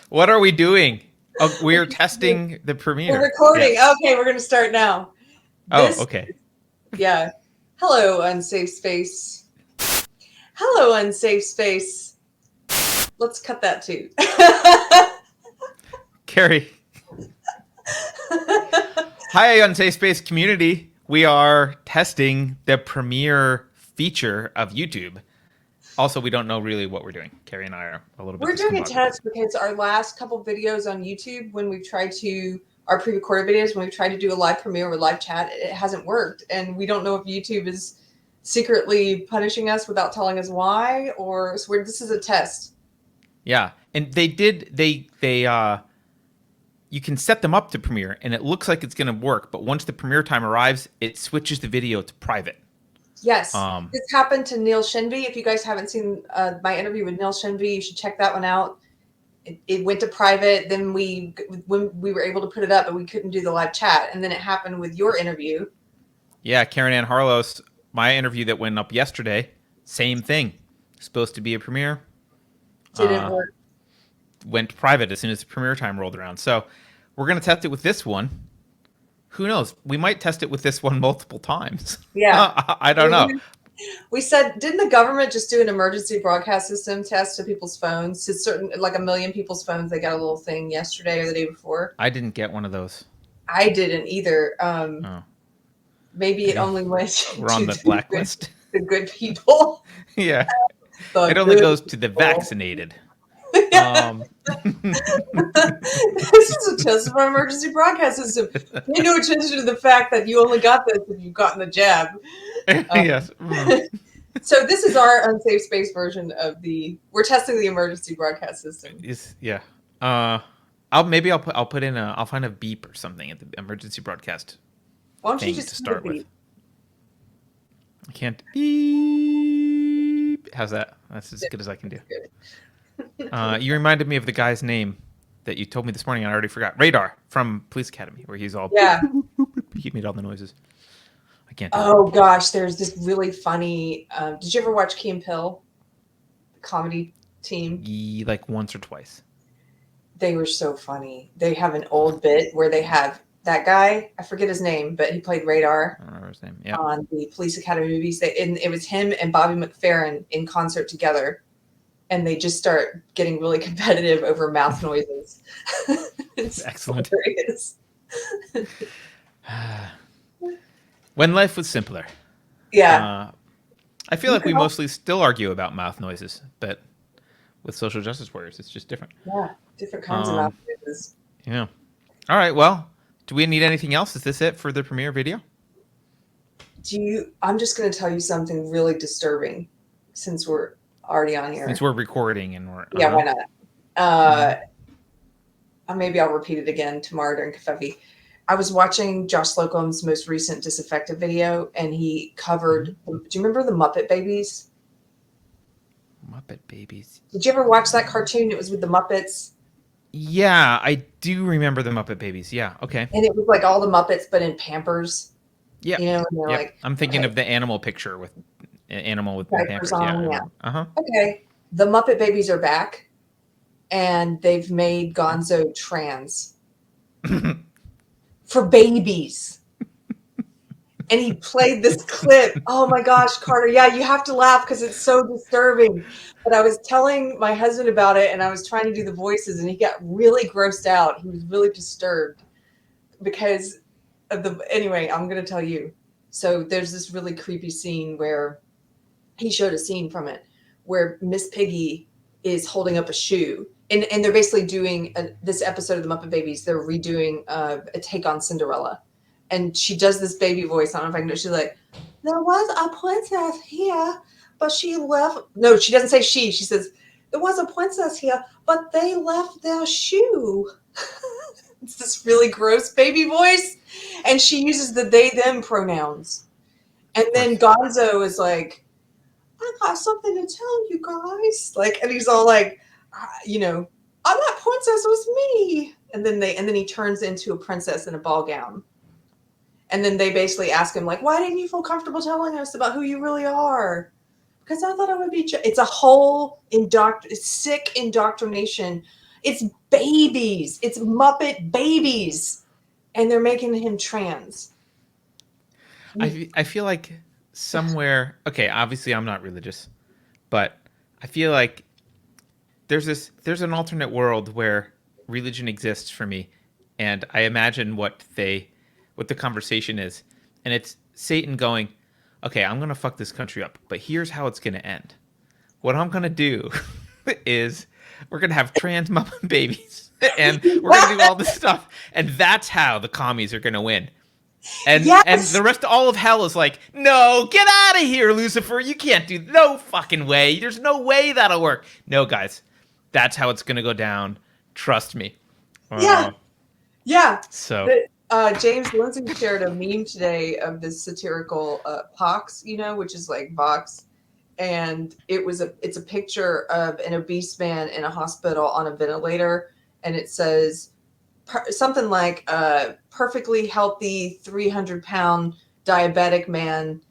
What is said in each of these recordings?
What are we doing? Oh, we're testing the We're premiere. recording. Yes. Okay, we're going to start now. Oh, This, okay. yeah. Hello, unsafe space. Hello, unsafe space. Let's cut that too. Carrie. Hi, Unsafe Space community. We are testing the premiere feature of YouTube. Also, we don't know really what we're doing. Carrie and I are a little bit We're doing a discombobulated. test because our last couple videos on YouTube, when we've tried to, our pre-recorded videos, when we've tried to do a live premiere or live chat, it hasn't worked. And we don't know if YouTube is secretly punishing us without telling us why, or so this is a test. Yeah, and you can set them up to premiere, and it looks like it's going to work. But once the premiere time arrives, it switches the video to private. Yes, this happened to Neil Shenby. If you guys haven't seen my interview with Neil Shenby, you should check that one out. It went to private. Then when we were able to put it up, but we couldn't do the live chat. And then it happened with your interview. Yeah, Karen Ann Harlos, my interview that went up yesterday, same thing. Supposed to be a premiere. Didn't work. Went private as soon as the premiere time rolled around. So we're going to test it with this one. Who knows? We might test it with this one multiple times. Yeah. I don't know. We said, didn't the government just do an emergency broadcast system test to people's phones? To certain, like 1 million people's phones, they got a little thing yesterday or the day before. I didn't get one of those. I didn't either. Maybe it only went We're on the blacklist. The good people. Yeah. It only goes to the vaccinated. This is a test of our emergency broadcast system. Pay no attention to the fact that you only got this if you've gotten the jab. Yes. So this is our unsafe space version of we're testing the emergency broadcast system. Yeah. I'll put in I'll find a beep or something at the emergency broadcast. Why don't you just to start with? I can't beep. How's that? That's as good as I can do. You reminded me of the guy's name that you told me this morning. I already forgot. Radar from Police Academy, where he's all he made all the noises. I can't. Oh gosh, there's this really funny. Did you ever watch Key and Peele? The comedy team. Like once or twice. They were so funny. They have an old bit where they have that guy. I forget his name, but he played Radar. I don't remember his name. Yeah. On the Police Academy movies, and it was him and Bobby McFerrin in concert together. And they just start getting really competitive over mouth noises. It's excellent. Hilarious. When life was simpler. Yeah. I feel like we mostly still argue about mouth noises, but with social justice warriors, it's just different. Yeah, different kinds of mouth noises. Yeah. All right. Well, do we need anything else? Is this it for the premiere video? I'm just going to tell you something really disturbing since we're already on here. Since we're recording and we're yeah, why not? Maybe I'll repeat it again tomorrow during Kafefi. I was watching Josh Slocum's most recent Disaffected video, and he covered. Do you remember the Muppet Babies? Muppet Babies. Did you ever watch that cartoon? It was with the Muppets. Yeah, I do remember the Muppet Babies. Yeah, okay. And it was like all the Muppets, but in Pampers. Yeah, you know, and they're like. I'm thinking of the animal picture with animal with Pampers on. Yeah. Okay. The Muppet Babies are back, and they've made Gonzo trans for babies. And he played this clip. Oh my gosh, Carter. Yeah, you have to laugh because it's so disturbing. But I was telling my husband about it, and I was trying to do the voices, and he got really grossed out. He was really disturbed because of anyway, I'm going to tell you. So there's this really creepy scene where he showed a scene from it where Miss Piggy is holding up a shoe. And they're basically doing this episode of the Muppet Babies. They're redoing a take on Cinderella. And she does this baby voice. I don't know if I can do it. She's like, there was a princess here, but she left. No, she doesn't say she. She says, there was a princess here, but they left their shoe. It's this really gross baby voice. And she uses the they, them pronouns. And then Gonzo is like, I got something to tell you guys. Like, and he's all like, I'm that princess was me. And then he turns into a princess in a ball gown. And then they basically ask him, like, why didn't you feel comfortable telling us about who you really are? Because I thought it would be. It's a whole sick indoctrination. It's babies. It's Muppet babies, and they're making him trans. I feel like somewhere. Okay, obviously I'm not religious, but I feel like there's an alternate world where religion exists for me, and I imagine what the conversation is, and it's Satan going, okay, I'm gonna fuck this country up, but here's how it's gonna end. What I'm gonna do is we're gonna have trans mama babies, and we're gonna do all this stuff, and that's how the commies are gonna win. And the rest, all of hell is like, no, get out of here, Lucifer. You can't do, no fucking way. There's no way that'll work. No, guys, that's how it's gonna go down. Trust me. Yeah. So James Lindsay shared a meme today of this satirical pox, which is like Vox, and it's a picture of an obese man in a hospital on a ventilator, and it says something like perfectly healthy 300-pound diabetic man,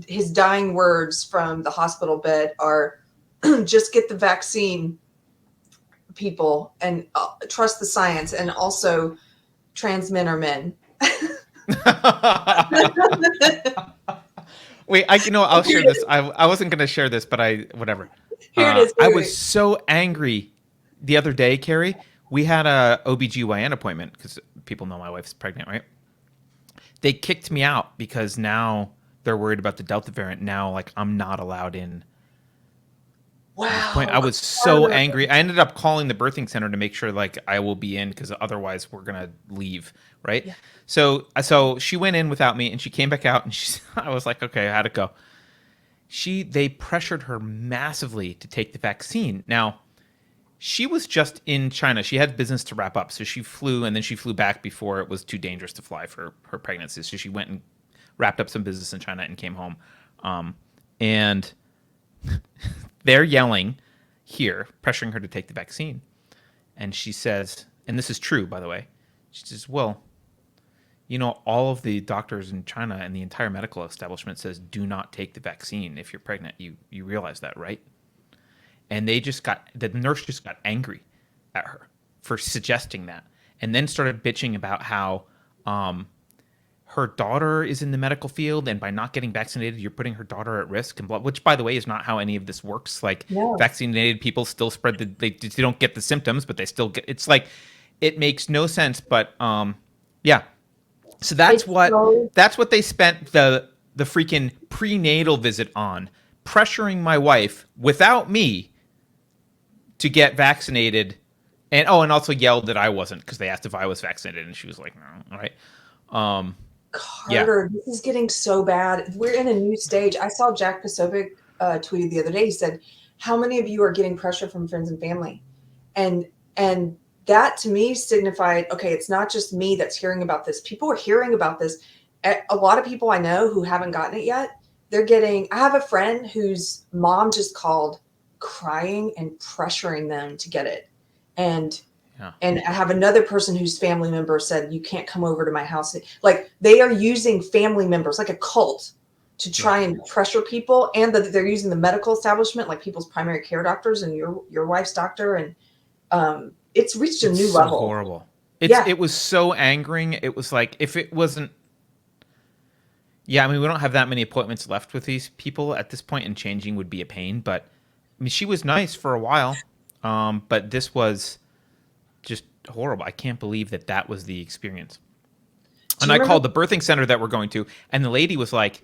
his dying words from the hospital bed are just get the vaccine, people, and trust the science, and also trans men are men. Wait, I'll share this. I wasn't going to share this, but whatever. Here it is. I was so angry the other day, Carrie. We had a OBGYN appointment because people know my wife's pregnant, right? They kicked me out because now they're worried about the Delta variant. Now, like, I'm not allowed in. Wow. I was so angry. I ended up calling the birthing center to make sure, like, I will be in because otherwise we're going to leave, right? Yeah. So she went in without me and she came back out and I was like, okay, how'd it go? They pressured her massively to take the vaccine. Now, she was just in China. She had business to wrap up. So she flew and then she flew back before it was too dangerous to fly for her pregnancy. So she went and wrapped up some business in China and came home. And they're yelling here, pressuring her to take the vaccine. And she says, and this is true, by the way, she says, well, all of the doctors in China and the entire medical establishment says, do not take the vaccine if you're pregnant. You realize that, right? And the nurse just got angry at her for suggesting that, and then started bitching about how her daughter is in the medical field, and by not getting vaccinated, you're putting her daughter at risk, and which, by the way, is not how any of this works. Like, vaccinated people still spread they don't get the symptoms, but they still get. It's like, it makes no sense. But yeah. So that's what they spent the freaking prenatal visit on, pressuring my wife without me to get vaccinated, and also yelled that I wasn't because they asked if I was vaccinated, and she was like, no, all right. Carter, This is getting so bad. We're in a new stage. I saw Jack Posobiec tweeted the other day. He said, how many of you are getting pressure from friends and family? And that to me signified, okay, it's not just me that's hearing about this. People are hearing about this. A lot of people I know who haven't gotten it yet, I have a friend whose mom just called crying and pressuring them to get it. And I have another person whose family member said, you can't come over to my house. Like, they are using family members like a cult to try and pressure people, and that they're using the medical establishment, like people's primary care doctors and your wife's doctor. And it's reached a new level. Horrible. It was so angering. It was like, if it wasn't, we don't have that many appointments left with these people at this point, and changing would be a pain. But she was nice for a while, but this was just horrible. I can't believe that was the experience. And I called the birthing center that we're going to, and the lady was like,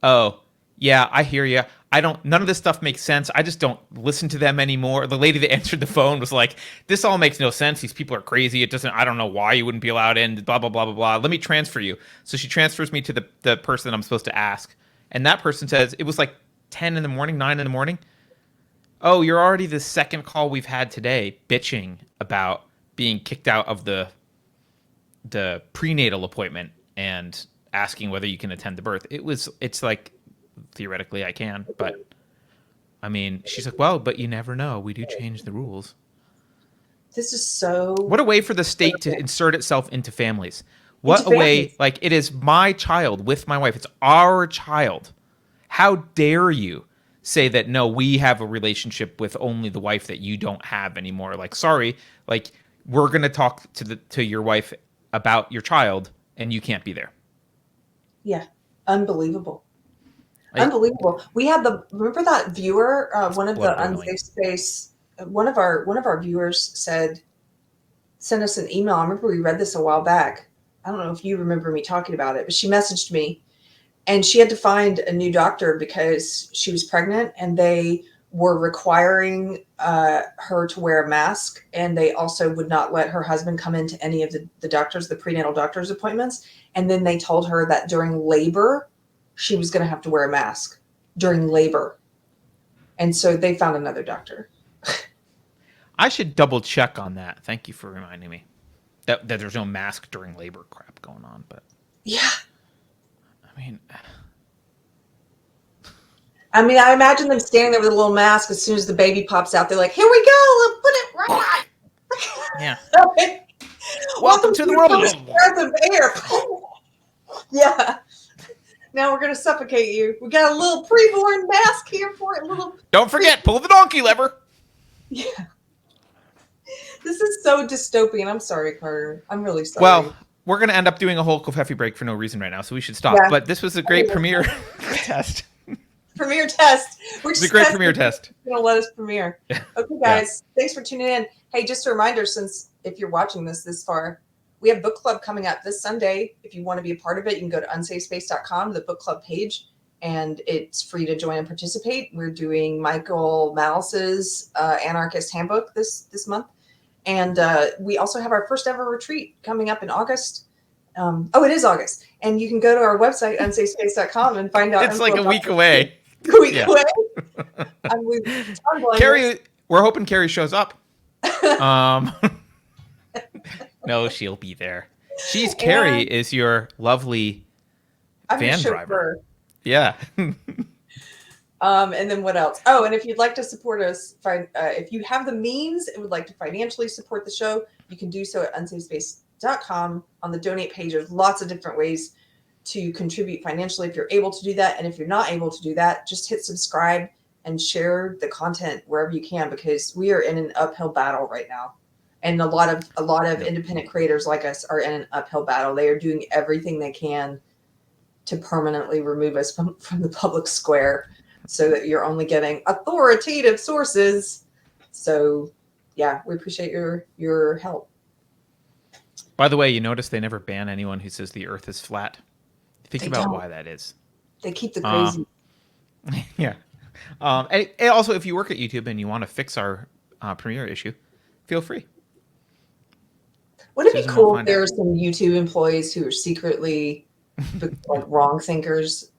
oh, yeah, I hear you. None of this stuff makes sense. I just don't listen to them anymore. The lady that answered the phone was like, this all makes no sense. These people are crazy. I don't know why you wouldn't be allowed in, blah, blah, blah, blah, blah. Let me transfer you. So she transfers me to the person I'm supposed to ask. And that person says, it was like 10 in the morning, 9 in the morning. Oh, you're already the second call we've had today bitching about being kicked out of the prenatal appointment and asking whether you can attend the birth. It's like, theoretically I can, but she's like, well, but you never know. We do change the rules. This is so... What a way for the state to insert itself into families. What a way, like, it is my child with my wife. It's our child. how dare you say that, no, we have a relationship with only the wife that you don't have anymore. Like, sorry, like, we're going to talk to your wife about your child and you can't be there. Yeah. Unbelievable. Unbelievable. We had remember that viewer, one of the Unsafe Space, one of our viewers sent us an email. I remember we read this a while back. I don't know if you remember me talking about it, but she messaged me and she had to find a new doctor because she was pregnant and they were requiring her to wear a mask. And they also would not let her husband come into any of the prenatal doctor's appointments. And then they told her that during labor, she was going to have to wear a mask during labor. And so they found another doctor. I should double check on that. Thank you for reminding me that there's no mask during labor crap going on. But yeah, I mean, I imagine them standing there with a little mask. As soon as the baby pops out, they're like, "Here we go, let's put it right." Yeah. Welcome to the world of air. Yeah. Now we're going to suffocate you. We got a little preborn mask here for it. Don't forget, pull the donkey lever. Yeah. This is so dystopian. I'm sorry, Carter. I'm really sorry. Well, we're going to end up doing a whole coffee break for no reason right now, so we should stop. Yeah. But this was a great premiere test. Premiere test. It's a great premiere test. Going to let us premiere. Okay, guys. Yeah. Thanks for tuning in. Hey, just a reminder, since if you're watching this far, we have book club coming up this Sunday. If you want to be a part of it, you can go to unsafespace.com, the book club page, and it's free to join and participate. We're doing Michael Malice's Anarchist Handbook this month. And we also have our first ever retreat coming up in August. It is August. And you can go to our website, unsafespace.com, and find out. It's like a week away. A week away? Carrie, we're hoping Carrie shows up. No, she'll be there. Carrie is your lovely van driver. Yeah. And then what else? Oh, and if you'd like to support us, if you have the means and would like to financially support the show, you can do so at unsafespace.com on the donate page. There's lots of different ways to contribute financially if you're able to do that. And if you're not able to do that, just hit subscribe and share the content wherever you can, because we are in an uphill battle right now. And a lot of independent creators like us are in an uphill battle. They are doing everything they can to permanently remove us from the public square so that you're only getting authoritative sources. So, yeah, we appreciate your help. By the way, you notice they never ban anyone who says the earth is flat. Think about why that is. They keep the crazy. Yeah. And also, if you work at YouTube and you want to fix our premiere issue, feel free. Wouldn't it be cool if there were some YouTube employees who are secretly like wrong thinkers?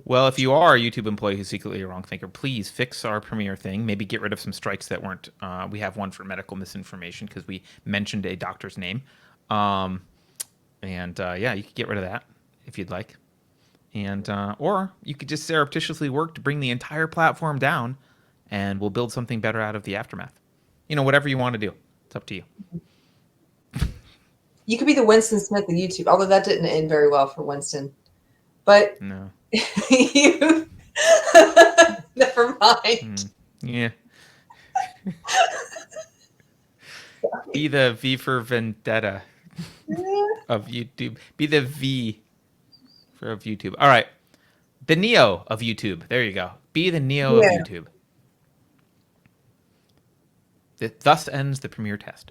Well, if you are a YouTube employee who's secretly a wrong thinker, please fix our premiere thing. Maybe get rid of some strikes that weren't. We have one for medical misinformation because we mentioned a doctor's name. Yeah, you could get rid of that if you'd like. And or you could just surreptitiously work to bring the entire platform down, and we'll build something better out of the aftermath. Whatever you want to do. It's up to you. You could be the Winston Smith of YouTube, although that didn't end very well for Winston. But no. You never mind. Yeah. Be the V for Vendetta of YouTube. Be the V of YouTube. All right. The Neo of YouTube. There you go. Be the Neo of YouTube. Thus ends the premiere test.